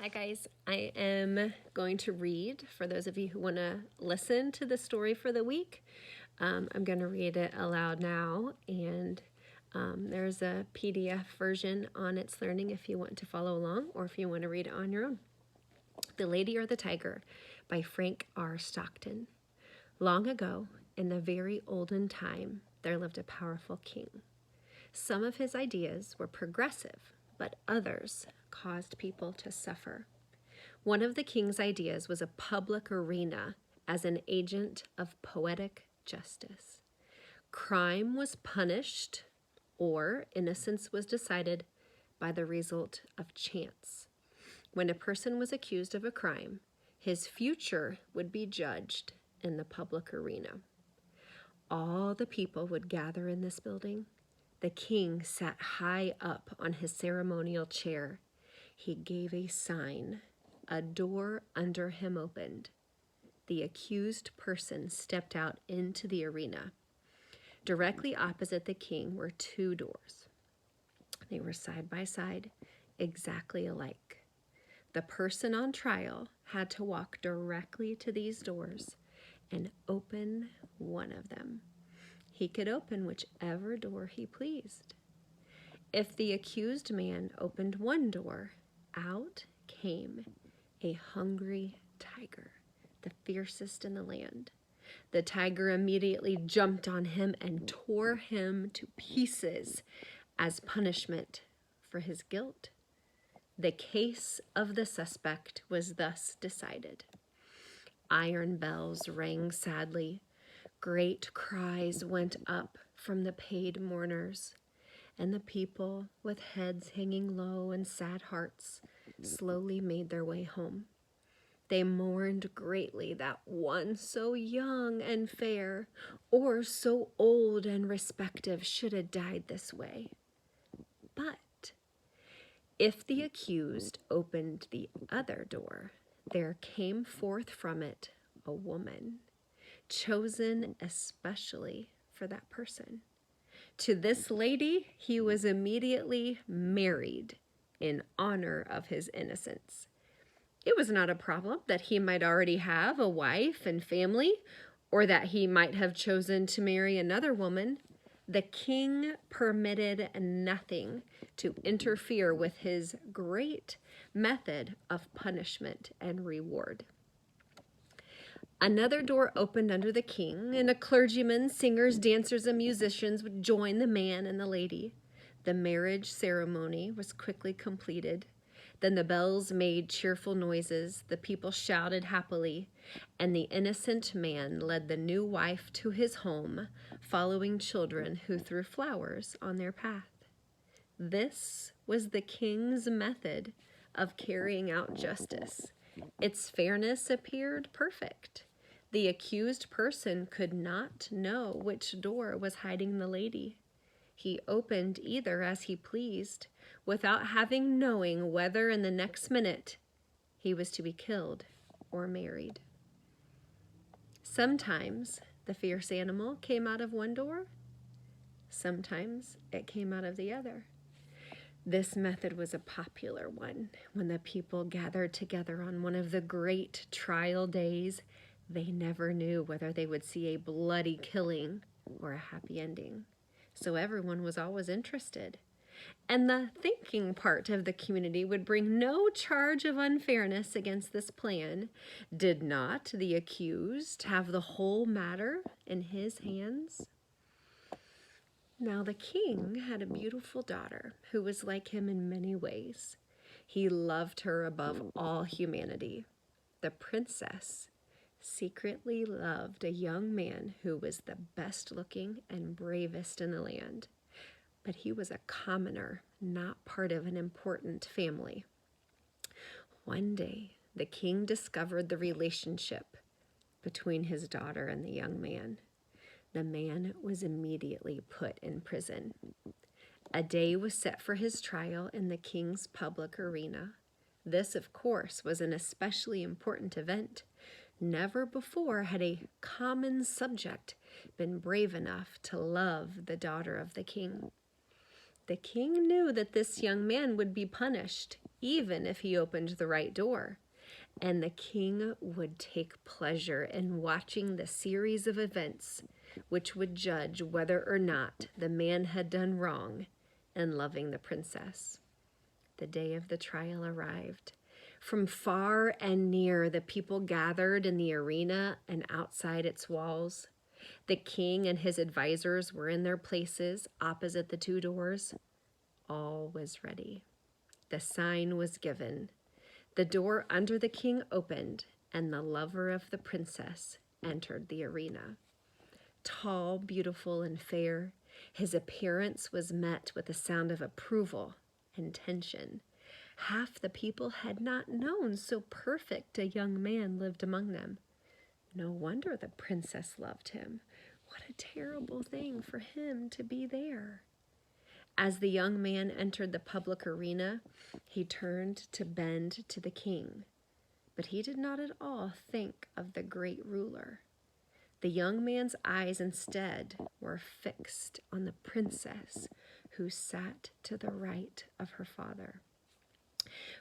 Hi guys, I am going to read for those of you who want to listen to the story for the week. I'm going to read it aloud now, and there's a PDF version on It's Learning if you want to follow along or if you want to read it on your own. The Lady or the Tiger by Frank R. Stockton. Long ago, in the very olden time, there lived a powerful king. Some of his ideas were progressive, but others caused people to suffer. One of the king's ideas was a public arena as an agent of poetic justice. Crime was punished, or innocence was decided by the result of chance. When a person was accused of a crime, his future would be judged in the public arena. All the people would gather in this building. The king sat high up on his ceremonial chair. He gave a sign. A door under him opened. The accused person stepped out into the arena. Directly opposite the king were two doors. They were side by side, exactly alike. The person on trial had to walk directly to these doors and open one of them. He could open whichever door he pleased. If the accused man opened one door, out came a hungry tiger, the fiercest in the land. The tiger immediately jumped on him and tore him to pieces as punishment for his guilt. The case of the suspect was thus decided. Iron bells rang sadly. Great cries went up from the paid mourners, and the people, with heads hanging low and sad hearts, slowly made their way home. They mourned greatly that one so young and fair, or so old and respective, should have died this way. But if the accused opened the other door, there came forth from it a woman, chosen especially for that person. To this lady, he was immediately married in honor of his innocence. It was not a problem that he might already have a wife and family, or that he might have chosen to marry another woman. The king permitted nothing to interfere with his great method of punishment and reward. Another door opened under the king, and a clergyman, singers, dancers, and musicians would join the man and the lady. The marriage ceremony was quickly completed. Then the bells made cheerful noises, the people shouted happily, and the innocent man led the new wife to his home, following children who threw flowers on their path. This was the king's method of carrying out justice. Its fairness appeared perfect. The accused person could not know which door was hiding the lady. He opened either as he pleased, without having knowing whether in the next minute he was to be killed or married. Sometimes the fierce animal came out of one door, sometimes it came out of the other. This method was a popular one. When the people gathered together on one of the great trial days, they never knew whether they would see a bloody killing or a happy ending. So everyone was always interested. And the thinking part of the community would bring no charge of unfairness against this plan. Did not the accused have the whole matter in his hands? Now the king had a beautiful daughter who was like him in many ways. He loved her above all humanity. The princess secretly loved a young man who was the best looking and bravest in the land. But he was a commoner, not part of an important family. One day, the king discovered the relationship between his daughter and the young man. The man was immediately put in prison. A day was set for his trial in the king's public arena. This, of course, was an especially important event. Never before had a common subject been brave enough to love the daughter of the king. The king knew that this young man would be punished even if he opened the right door. And the king would take pleasure in watching the series of events which would judge whether or not the man had done wrong in loving the princess. The day of the trial arrived. From far and near, the people gathered in the arena and outside its walls. The king and his advisors were in their places opposite the two doors. All was ready. The sign was given. The door under the king opened, and the lover of the princess entered the arena. Tall, beautiful, and fair, his appearance was met with a sound of approval and tension. Half the people had not known so perfect a young man lived among them. No wonder the princess loved him. What a terrible thing for him to be there. As the young man entered the public arena, he turned to bend to the king, but he did not at all think of the great ruler. The young man's eyes instead were fixed on the princess who sat to the right of her father.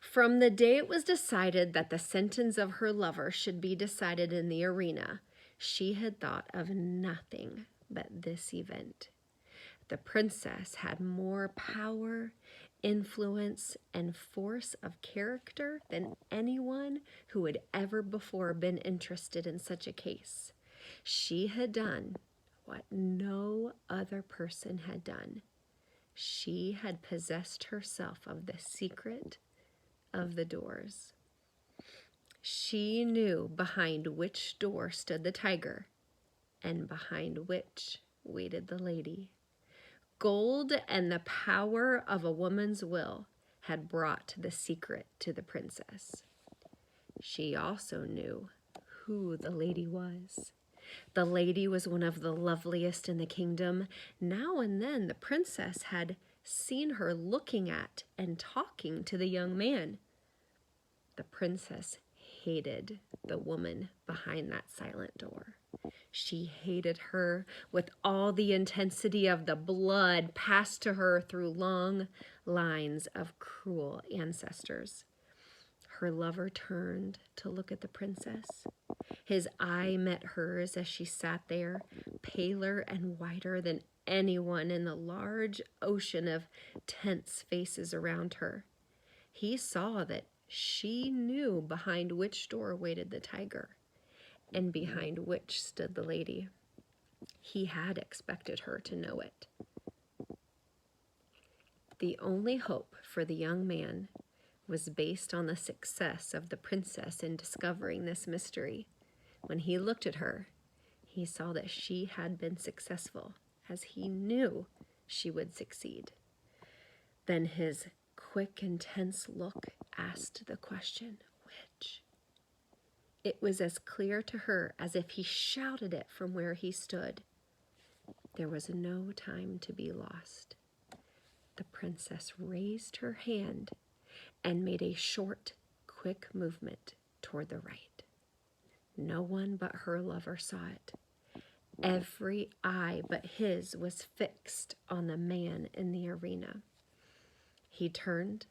From the day it was decided that the sentence of her lover should be decided in the arena, she had thought of nothing but this event. The princess had more power, influence, and force of character than anyone who had ever before been interested in such a case. She had done what no other person had done. She had possessed herself of the secret of the doors. She knew behind which door stood the tiger and behind which waited the lady. Gold and the power of a woman's will had brought the secret to the princess. She also knew who the lady was. The lady was one of the loveliest in the kingdom. Now and then the princess had seen her looking at and talking to the young man. The princess hated the woman behind that silent door. She hated her with all the intensity of the blood passed to her through long lines of cruel ancestors. Her lover turned to look at the princess. His eye met hers as she sat there, paler and whiter than anyone in the large ocean of tense faces around her. He saw that she knew behind which door waited the tiger and behind which stood the lady. He had expected her to know it. The only hope for the young man was based on the success of the princess in discovering this mystery. When he looked at her, he saw that she had been successful, as he knew she would succeed. Then his quick, intense look asked the question, which? It was as clear to her as if he shouted it from where he stood. There was no time to be lost. The princess raised her hand and made a short, quick movement toward the right. No one but her lover saw it. Every eye but his was fixed on the man in the arena. He turned,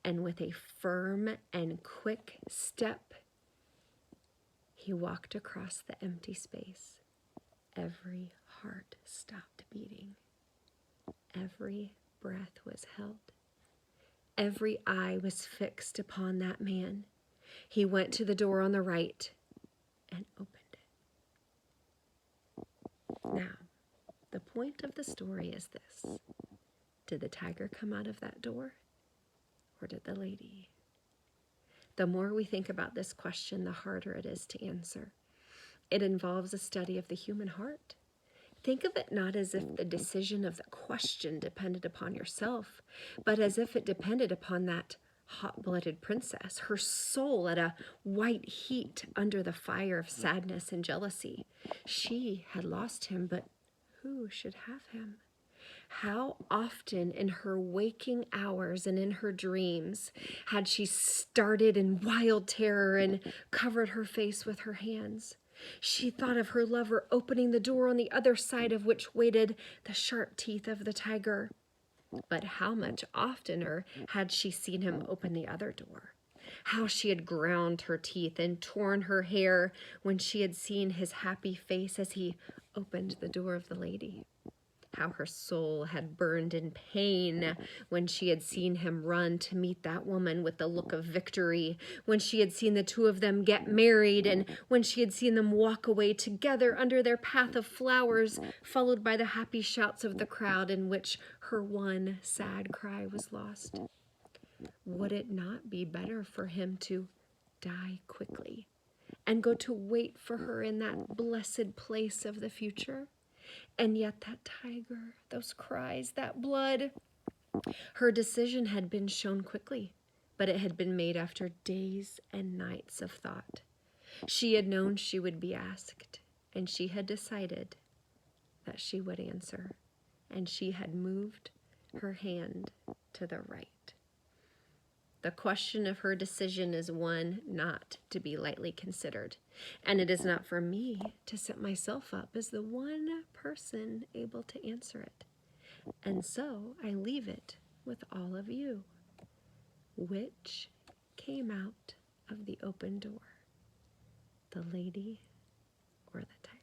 and with a firm and quick step, he walked across the empty space. Every heart stopped beating. Every breath was held. Every eye was fixed upon that man. He went to the door on the right and opened it. Now, the point of the story is this. Did the tiger come out of that door, or did the lady? The more we think about this question, the harder it is to answer. It involves a study of the human heart. Think of it not as if the decision of the question depended upon yourself, but as if it depended upon that hot-blooded princess, her soul at a white heat under the fire of sadness and jealousy. She had lost him, but who should have him? How often in her waking hours and in her dreams had she started in wild terror and covered her face with her hands? She thought of her lover opening the door on the other side of which waited the sharp teeth of the tiger. But how much oftener had she seen him open the other door? How she had ground her teeth and torn her hair when she had seen his happy face as he opened the door of the lady. How her soul had burned in pain when she had seen him run to meet that woman with the look of victory, when she had seen the two of them get married, and when she had seen them walk away together under their path of flowers, followed by the happy shouts of the crowd in which her one sad cry was lost. Would it not be better for him to die quickly and go to wait for her in that blessed place of the future? And yet that tiger, those cries, that blood. Her decision had been shown quickly, but it had been made after days and nights of thought. She had known she would be asked, and she had decided that she would answer, and she had moved her hand to the right. The question of her decision is one not to be lightly considered, and it is not for me to set myself up as the one person able to answer it. And so I leave it with all of you. Which came out of the open door, the lady or the tiger?